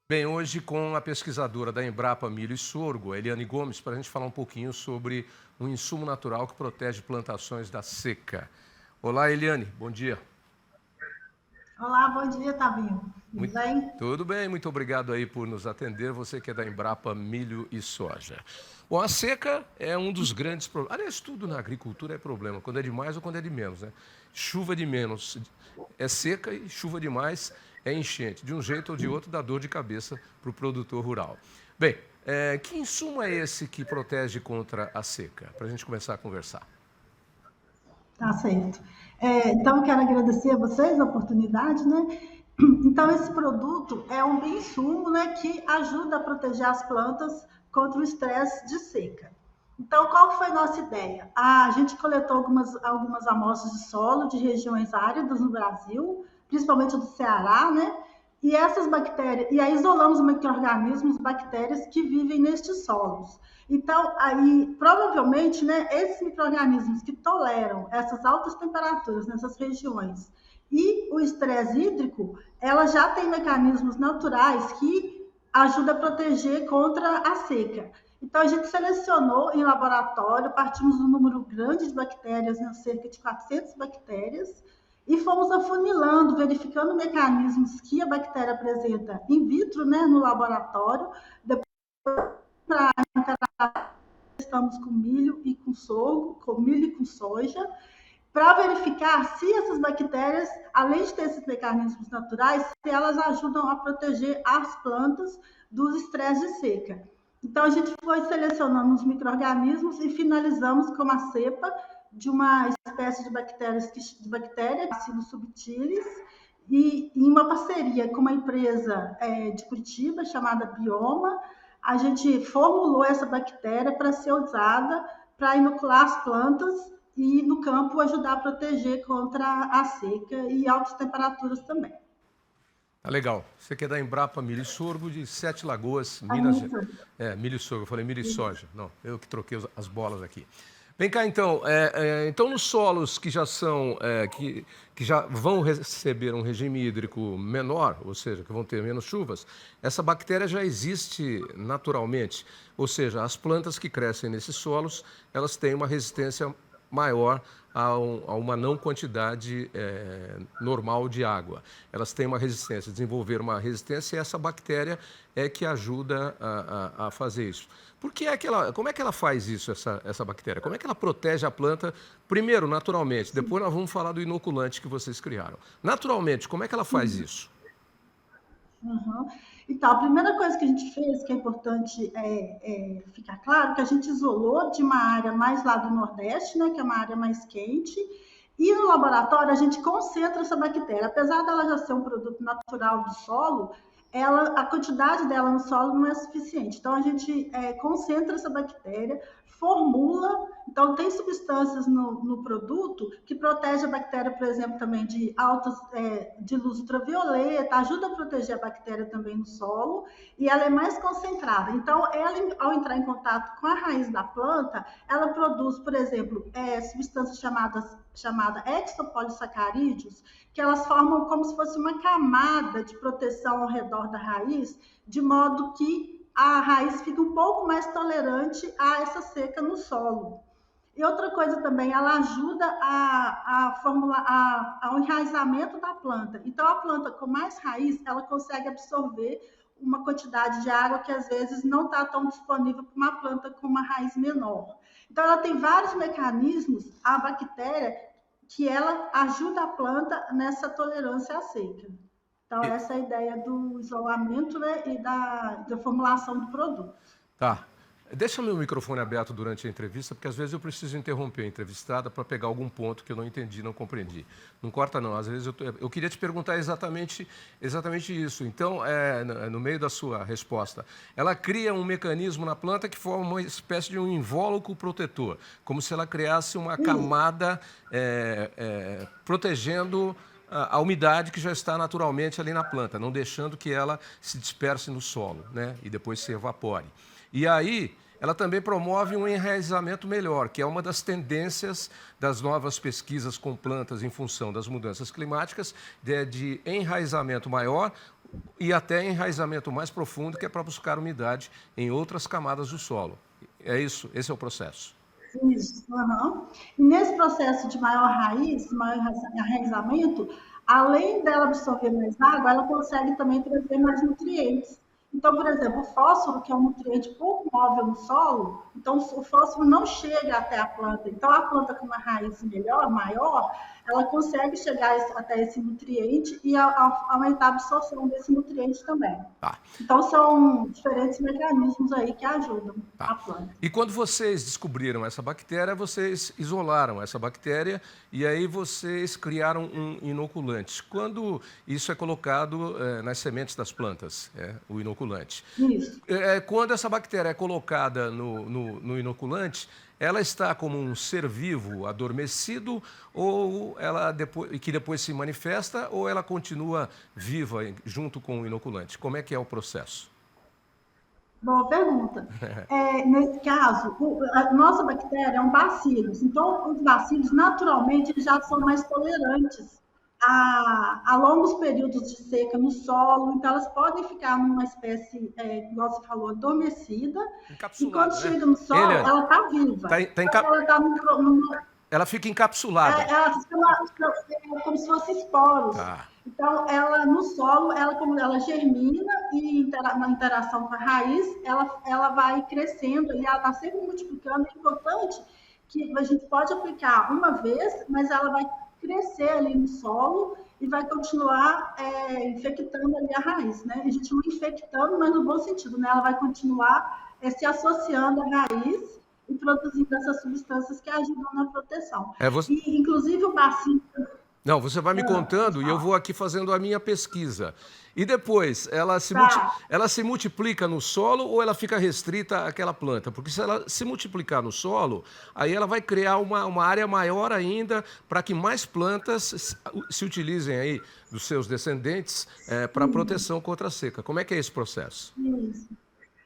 Bem, hoje com a pesquisadora da Embrapa Milho e Sorgo, a Eliane Gomes, para a gente falar um pouquinho sobre um insumo natural que protege plantações da seca. Olá, Eliane, bom dia. Olá, bom dia, Tavinho. Tudo Muito, bem? tudo bem, muito obrigado aí por nos atender, você que é da Embrapa Milho e Soja. Bom, a seca é um dos grandes problemas. Aliás, tudo na agricultura é problema, quando é de mais ou quando é de menos, né? Chuva de menos é seca e chuva de mais é enchente. De um jeito ou de outro dá dor de cabeça para o produtor rural. Bem, que insumo é esse que protege contra a seca? Para a gente começar a conversar. Tá certo. Então, eu quero agradecer a vocês a oportunidade, né? Então, esse produto é um bioinsumo, né, que ajuda a proteger as plantas contra o estresse de seca. Então, qual foi a nossa ideia? A gente coletou algumas amostras de solo de regiões áridas no Brasil, principalmente do Ceará, né? E essas bactérias, e aí isolamos micro-organismos, bactérias que vivem nestes solos. Então, aí, provavelmente, né, esses micro-organismos que toleram essas altas temperaturas nessas regiões e o estresse hídrico, ela já tem mecanismos naturais que ajudam a proteger contra a seca. Então, a gente selecionou em laboratório, partimos de um número grande de bactérias, né, cerca de 400 bactérias, e fomos afunilando, verificando mecanismos que a bactéria apresenta in vitro, né, no laboratório. Depois, estamos com milho e com sorgo, com milho e com soja, para verificar se essas bactérias, além de ter esses mecanismos naturais, se elas ajudam a proteger as plantas dos estresses de seca. Então, a gente foi selecionando os micro-organismos e finalizamos com uma cepa de uma espécie de bactéria, Bacillus subtilis, e em uma parceria com uma empresa de Curitiba chamada Bioma, a gente formulou essa bactéria para ser usada para inocular as plantas e no campo ajudar a proteger contra a seca e altas temperaturas também. Tá legal. Você que é da Embrapa Milho e Sorgo de Sete Lagoas, Ah, Minas Gerais. isso. Milho e sorgo, eu falei milho e soja. Não, eu que troquei as bolas aqui. Vem cá então, então nos solos que já são, que já vão receber um regime hídrico menor, ou seja, que vão ter menos chuvas, essa bactéria já existe naturalmente. Ou seja, as plantas que crescem nesses solos, elas têm uma resistência maior a uma não quantidade normal de água. Elas têm uma resistência, desenvolver uma resistência e essa bactéria é que ajuda a fazer isso. Como é que ela faz isso, essa bactéria? Como é que ela protege a planta? Primeiro, naturalmente, depois nós vamos falar do inoculante que vocês criaram. Naturalmente, como é que ela faz isso? Uhum. Então, a primeira coisa que a gente fez, que é importante ficar claro, que a gente isolou de uma área mais lá do Nordeste, né, que é uma área mais quente, e no laboratório a gente concentra essa bactéria. Apesar dela já ser um produto natural do solo, a quantidade dela no solo não é suficiente. Então, a gente concentra essa bactéria, formula. Então, tem substâncias no produto que protege a bactéria, por exemplo, também de luz ultravioleta, ajuda a proteger a bactéria também no solo, e ela é mais concentrada. Então, ela, ao entrar em contato com a raiz da planta, ela produz, por exemplo, substâncias chamada exopolissacarídeos, que elas formam como se fosse uma camada de proteção ao redor da raiz, de modo que a raiz fica um pouco mais tolerante a essa seca no solo. E outra coisa também, ela ajuda ao enraizamento da planta. Então, a planta com mais raiz, ela consegue absorver uma quantidade de água que às vezes não está tão disponível para uma planta com uma raiz menor. Então, ela tem vários mecanismos, a bactéria, que ela ajuda a planta nessa tolerância à seca. Então, E- essa é a ideia do isolamento, né, e da formulação do produto. Tá. Deixa meu microfone aberto durante a entrevista, porque às vezes eu preciso interromper a entrevistada para pegar algum ponto que eu não entendi, não compreendi. Não corta não, às vezes eu queria te perguntar exatamente isso. Então, no meio da sua resposta, ela cria um mecanismo na planta que forma uma espécie de um invólucro protetor, como se ela criasse uma Isso. camada protegendo a umidade que já está naturalmente ali na planta, não deixando que ela se disperse no solo, né? E depois se evapore. E aí, ela também promove um enraizamento melhor, que é uma das tendências das novas pesquisas com plantas em função das mudanças climáticas, de enraizamento maior, e até enraizamento mais profundo, que é para buscar umidade em outras camadas do solo. É isso, esse é o processo. Isso, aham. E nesse processo de maior raiz, maior enraizamento, além dela absorver mais água, ela consegue também trazer mais nutrientes. Então, por exemplo, o fósforo, que é um nutriente pouco móvel no solo, então o fósforo não chega até a planta. Então, a planta com uma raiz melhor, maior, ela consegue chegar até esse nutriente e aumentar a absorção desse nutriente também. Tá. Então, são diferentes mecanismos aí que ajudam a planta. E quando vocês descobriram essa bactéria, vocês isolaram essa bactéria e aí vocês criaram um inoculante. Quando isso é colocado nas sementes das plantas, o inoculante? Isso. Quando essa bactéria é colocada no inoculante, ela está como um ser vivo adormecido ou ela que depois se manifesta ou ela continua viva junto com o inoculante? Como é que é o processo? Boa pergunta. Nesse caso, a nossa bactéria é um bacillus. Então, os bacilos, naturalmente, eles já são mais tolerantes a longos períodos de seca no solo. Então, elas podem ficar numa espécie, igual você falou, adormecida. E quando chega no solo, ela está viva. Ela fica encapsulada. Ela fica como se fosse esporos. Tá. Então, ela no solo, como ela germina e na interação com a raiz, ela vai crescendo, e ela está sempre multiplicando. É importante que a gente pode aplicar uma vez, mas ela vai crescer ali no solo e vai continuar infectando ali a raiz, né? A gente não infectando, mas no bom sentido, né? Ela vai continuar se associando à raiz e produzindo essas substâncias que ajudam na proteção. E, inclusive, o bacilo... Não, você vai me contando e eu vou aqui fazendo a minha pesquisa. E depois, ela se multiplica no solo ou ela fica restrita àquela planta? Porque se ela se multiplicar no solo, aí ela vai criar uma área maior ainda para que mais plantas se utilizem aí dos seus descendentes para proteção contra a seca. Como é que é esse processo? Isso.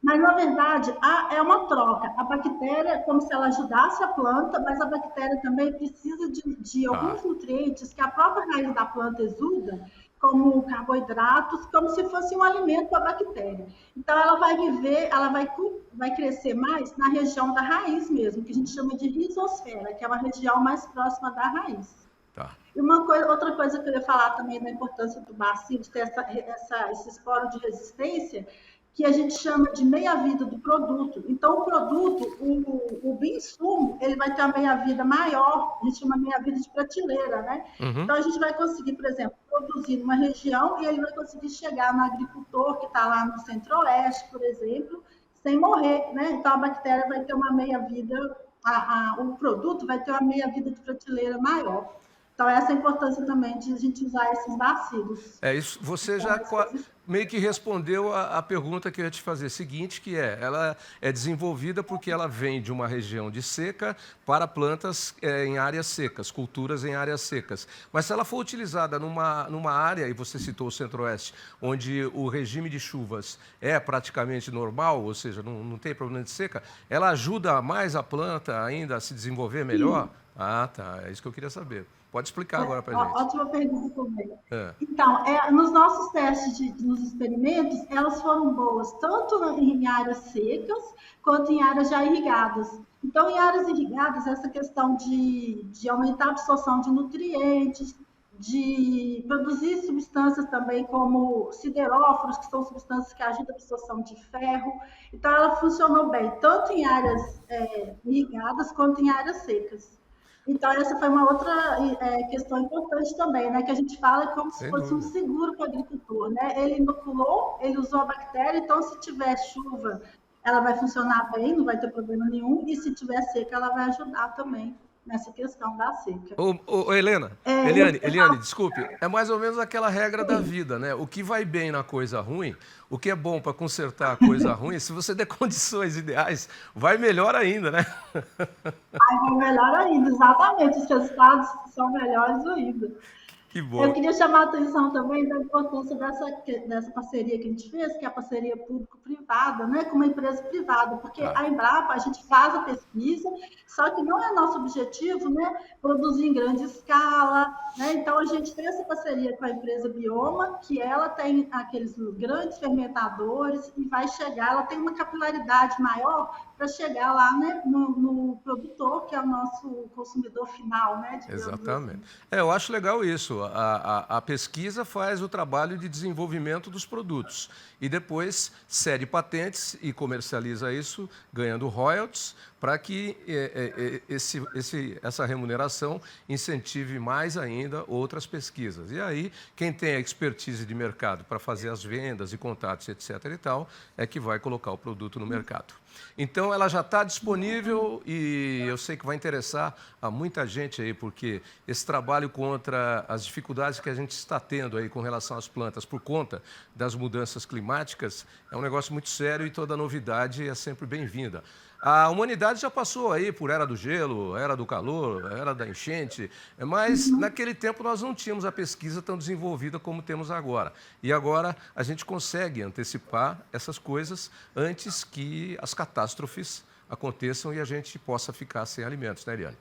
Mas, na verdade, é uma troca. A bactéria é como se ela ajudasse a planta, mas a bactéria também precisa de alguns nutrientes que a própria raiz da planta exuda, como carboidratos, como se fosse um alimento para a bactéria. Então, ela vai viver, ela vai crescer mais na região da raiz mesmo, que a gente chama de rizosfera, que é uma região mais próxima da raiz. Tá. E outra coisa que eu ia falar também da importância do bacilo, de ter esse esporo de resistência, que a gente chama de meia-vida do produto. Então, o produto, o bioinsumo, ele vai ter uma meia-vida maior, a gente chama meia-vida de prateleira, né? Uhum. Então, a gente vai conseguir, por exemplo, produzir numa região e ele vai conseguir chegar no agricultor que está lá no centro-oeste, por exemplo, sem morrer, né? Então, a bactéria vai ter uma meia-vida, o produto vai ter uma meia-vida de prateleira maior. Então, essa é a importância também de a gente usar esses bacilos. Isso, você já meio que respondeu a pergunta que eu ia te fazer, seguinte, que ela é desenvolvida porque ela vem de uma região de seca para plantas em áreas secas, culturas em áreas secas. Mas se ela for utilizada numa área, e você citou o Centro-Oeste, onde o regime de chuvas é praticamente normal, ou seja, não tem problema de seca, ela ajuda mais a planta ainda a se desenvolver melhor? Sim. Ah, tá, é isso que eu queria saber. Pode explicar agora para a gente. Ótima pergunta também. Então, nos nossos testes, nos experimentos, elas foram boas tanto em áreas secas quanto em áreas já irrigadas. Então, em áreas irrigadas, essa questão de aumentar a absorção de nutrientes, de produzir substâncias também como sideróforos, que são substâncias que ajudam a absorção de ferro. Então, ela funcionou bem tanto em áreas irrigadas quanto em áreas secas. Então, essa foi uma outra questão importante também, né? Que a gente fala como se fosse um seguro para o agricultor, né? Ele inoculou, ele usou a bactéria, então se tiver chuva, ela vai funcionar bem, não vai ter problema nenhum, e se tiver seca, ela vai ajudar também nessa questão da seca. Eliane, desculpe, é mais ou menos aquela regra da vida, né? O que vai bem na coisa ruim, o que é bom para consertar a coisa ruim, se você der condições ideais, vai melhor ainda, né? Vai melhor ainda, exatamente, os resultados são melhores ainda. Que Eu bom. queria chamar a atenção também da importância dessa parceria que a gente fez, que é a parceria público-privada, né, com uma empresa privada, porque Claro. a Embrapa, a gente faz a pesquisa, só que não é nosso objetivo, né, produzir em grande escala, né, então a gente tem essa parceria com a empresa Bioma, que ela tem aqueles grandes fermentadores e vai chegar, ela tem uma capilaridade maior para chegar lá, né, no produtor, que é o nosso consumidor final, né, digamos Exatamente. assim. Eu acho legal isso. A pesquisa faz o trabalho de desenvolvimento dos produtos e depois cede patentes e comercializa isso, ganhando royalties, para que essa remuneração incentive mais ainda outras pesquisas. E aí, quem tem a expertise de mercado para fazer as vendas e contatos, etc. e tal, é que vai colocar o produto no mercado. Então, ela já está disponível e eu sei que vai interessar a muita gente aí, porque esse trabalho contra as dificuldades que a gente está tendo aí com relação às plantas por conta das mudanças climáticas é um negócio muito sério e toda novidade é sempre bem-vinda. A humanidade já passou aí por era do gelo, era do calor, era da enchente, mas naquele tempo nós não tínhamos a pesquisa tão desenvolvida como temos agora. E agora a gente consegue antecipar essas coisas antes que as catástrofes aconteçam e a gente possa ficar sem alimentos, né, Eliane?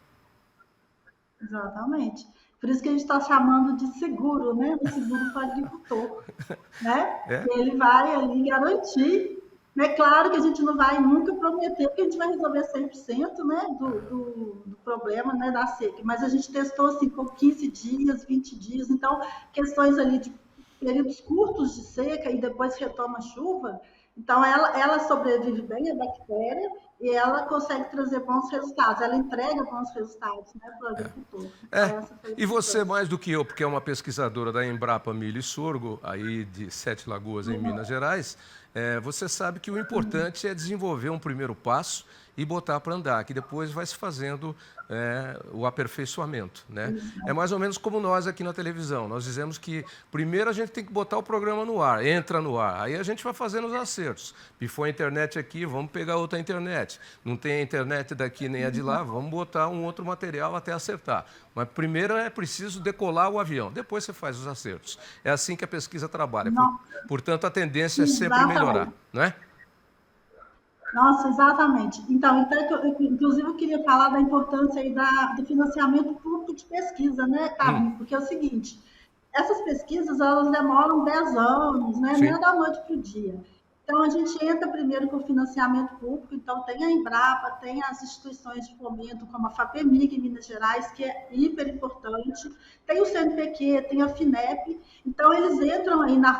Exatamente. Por isso que a gente está chamando de seguro, né? O seguro para o agricultor, né? É? Ele vai ali garantir. É claro que a gente não vai nunca prometer que a gente vai resolver 100%, né, do problema, né, da seca, mas a gente testou assim por 15 dias, 20 dias, então questões ali de períodos curtos de seca e depois retoma a chuva, então ela sobrevive bem, a bactéria, e ela consegue trazer bons resultados, ela entrega bons resultados, né, para o agricultor. Então É. essa foi a E você, importância. mais do que eu, porque é uma pesquisadora da Embrapa Milho e Sorgo, aí de Sete Lagoas, em Minas Gerais, você sabe que o importante é desenvolver um primeiro passo e botar para andar, que depois vai se fazendo o aperfeiçoamento, né? É mais ou menos como nós aqui na televisão. Nós dizemos que primeiro a gente tem que botar o programa no ar, entra no ar. Aí a gente vai fazendo os acertos. Pifou a internet aqui, vamos pegar outra internet. Não tem a internet daqui nem a de lá, vamos botar um outro material até acertar. Mas primeiro é preciso decolar o avião, depois você faz os acertos. É assim que a pesquisa trabalha. Não, Portanto, a tendência é sempre melhorar, exatamente. não é? Nossa, exatamente. Então inclusive, eu queria falar da importância aí do financiamento público de pesquisa, né, Hum, Carmen? Porque é o seguinte, essas pesquisas, elas demoram 10 anos, né? Não sim. é da noite para o dia. Então, a gente entra primeiro com o financiamento público, então tem a Embrapa, tem as instituições de fomento, como a FAPEMIG em Minas Gerais, que é hiper importante, tem o CNPq, tem a FINEP, então eles entram aí na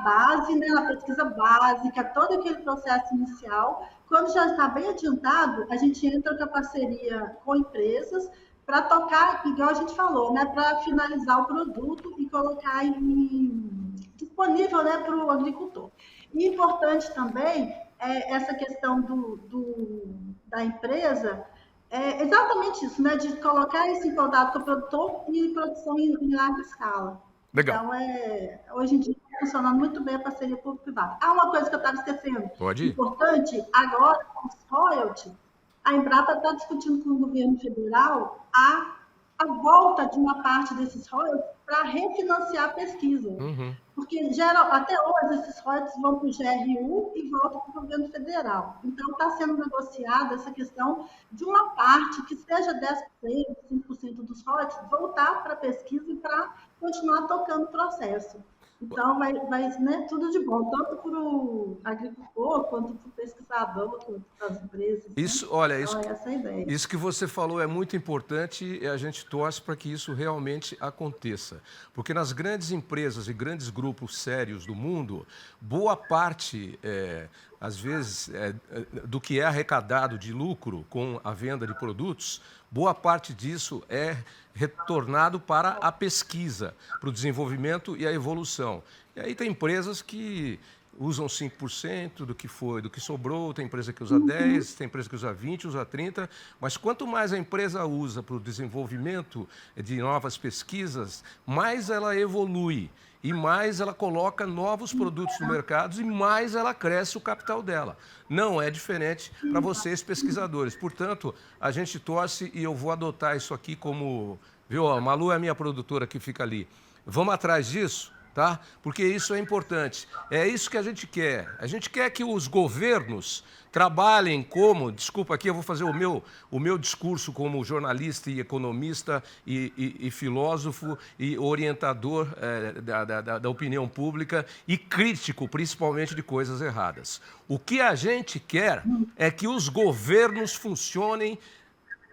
base, né, na pesquisa básica, todo aquele processo inicial. Quando já está bem adiantado, a gente entra com a parceria com empresas para tocar, igual a gente falou, né, para finalizar o produto e colocar disponível, né, para o agricultor. E importante também essa questão da empresa, exatamente isso, né, de colocar isso em contato com o produtor e produção em larga escala. Legal. Então, hoje em dia está funcionando muito bem a parceria público-privada. Ah, uma coisa que eu estava esquecendo, Pode ir. importante, agora, com os royalties, a Embrapa está discutindo com o governo federal a volta de uma parte desses royalties para refinanciar a pesquisa. Uhum. Porque até hoje esses royalties vão para o GRU e voltam para o governo federal. Então está sendo negociada essa questão de uma parte que seja 10%, 5% dos royalties voltar para a pesquisa e para continuar tocando o processo. Então vai né, tudo de bom, tanto para o agricultor, quanto para o pesquisador, quanto para as empresas. Né? Isso, olha, Então é essa a ideia. isso que você falou é muito importante e a gente torce para que isso realmente aconteça. Porque nas grandes empresas e grandes grupos sérios do mundo, boa parte, às vezes, do que é arrecadado de lucro com a venda de produtos, boa parte disso é retornado para a pesquisa, para o desenvolvimento e a evolução. E aí tem empresas que usam 5% do que sobrou, tem empresa que usa 10%, tem empresa que usa 20%, usa 30%, mas quanto mais a empresa usa para o desenvolvimento de novas pesquisas, mais ela evolui e mais ela coloca novos produtos no mercado e mais ela cresce o capital dela. Não é diferente para vocês, pesquisadores. Portanto, a gente torce e eu vou adotar isso aqui como... Viu, a Malu é a minha produtora que fica ali. Vamos atrás disso, tá? Porque isso é importante. É isso que a gente quer. A gente quer que os governos trabalhem como, desculpa aqui, eu vou fazer o meu discurso como jornalista e economista e filósofo e orientador da opinião pública e crítico, principalmente, de coisas erradas. O que a gente quer é que os governos funcionem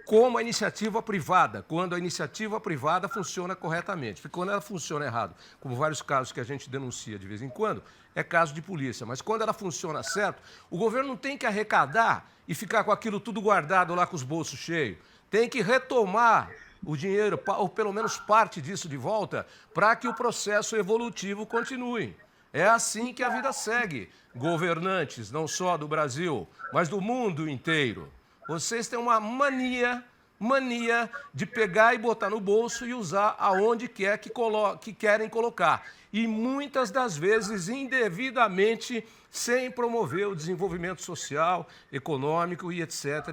como a iniciativa privada, quando a iniciativa privada funciona corretamente. Porque quando ela funciona errado, como vários casos que a gente denuncia de vez em quando, é caso de polícia. Mas quando ela funciona certo, o governo não tem que arrecadar e ficar com aquilo tudo guardado lá com os bolsos cheios. Tem que retomar o dinheiro, ou pelo menos parte disso de volta, para que o processo evolutivo continue. É assim que a vida segue. Governantes, não só do Brasil, mas do mundo inteiro. Vocês têm uma mania de pegar e botar no bolso e usar aonde quer que querem colocar. E muitas das vezes indevidamente, sem promover o desenvolvimento social, econômico e etc,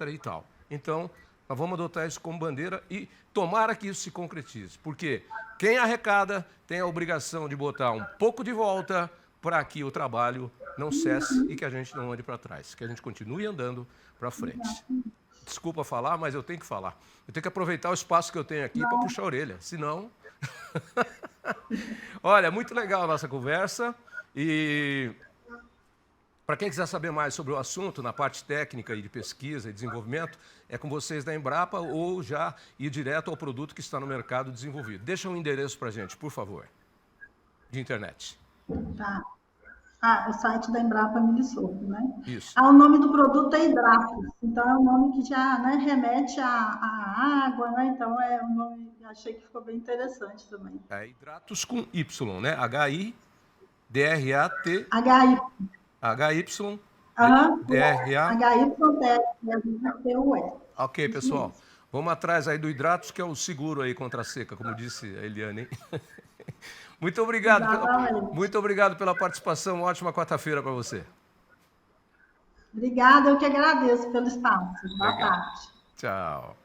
e tal. Então, nós vamos adotar isso como bandeira e tomara que isso se concretize. Porque quem arrecada tem a obrigação de botar um pouco de volta para que o trabalho não cesse e que a gente não ande para trás, que a gente continue andando para frente. Desculpa falar, mas eu tenho que falar. Eu tenho que aproveitar o espaço que eu tenho aqui para puxar a orelha, senão... Olha, muito legal a nossa conversa e para quem quiser saber mais sobre o assunto, na parte técnica e de pesquisa e desenvolvimento, é com vocês da Embrapa ou já ir direto ao produto que está no mercado desenvolvido. Deixa um endereço para a gente, por favor, de internet. Tá. O site da Embrapa Milissoco, né? Isso. O nome do produto é Hidratos, então é um nome que já, né, remete à água, né? Então é um nome, achei que ficou bem interessante também. É Hidratos com Y, né? H-I-D-R-A-T... H-I. H-Y... D-R-A... H-Y-D-R-A-T-U-S. Ok, pessoal. Vamos atrás aí do Hidratos, que é o seguro aí contra a seca, como disse a Eliane, hein? Muito obrigado pela participação. Uma ótima quarta-feira para você. Obrigada, eu que agradeço pelo espaço. Boa tarde. Tchau.